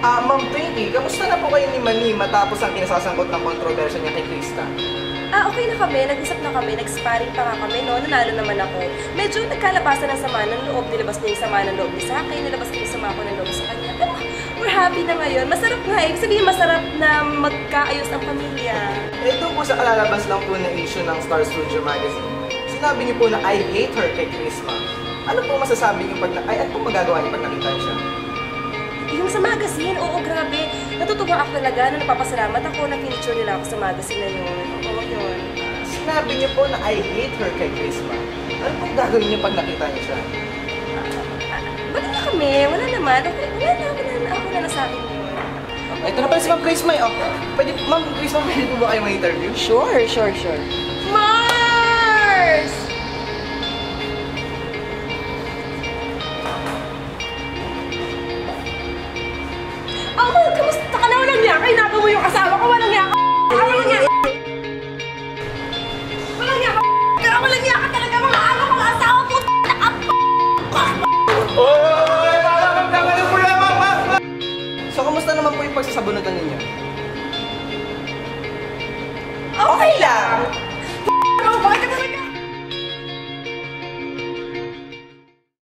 Ma'am Twinkie, kamusta na po kayo ni Manny matapos ang kinasasangkot ng kontrobersya niya kay Krista? Okay na kami, nag-isap na kami, nag-sparring pa nga kami, no? Nanalo naman ako. Medyo nagkalabasan ng sama ng loob, nilabas niya yung sama ng loob niya sa akin, nilabas niya yung sama ko ng loob sa kanya. Pero we're happy na ngayon. Masarap nga eh. Sabihin masarap na magkaayos ang pamilya. Doon po sa kalalabas lang po na issue ng Star Studio Magazine, sinabi niyo po na I hate her kay Krista. Ano po masasabi niyo pag ano po magagawa niyo pag nakita niyo siya? Yung sa magazine, oo, grabe. Natutuwa ako talaga na napapasalamat ako na feature nila ako sa magazine na yun. Oo, yun. Sinabi niyo po na I hate her kay Krista. Ano po gagawin niyo pag nakita niyo siya? Ba't na kami? Wala naman. Okay, wala na. Ako na nasabi mo yun. Ito na pala si Ma'am Grace May. Pwede, Ma'am Grace May, pwede po ba kayo ma-interview? Sure. Mars! Kamusta ka na? Walang niya ka? Inaga mo yung asawa ko? Walang niya ka? Walang niya ka? Walang niya ka? Pero walang niya ka talaga mga ama mga asawa ko! Oy! Nararamdaman niyo po yan, Ma'am! So, kamusta naman po yung pagsasabunutan ninyo? Okay lang!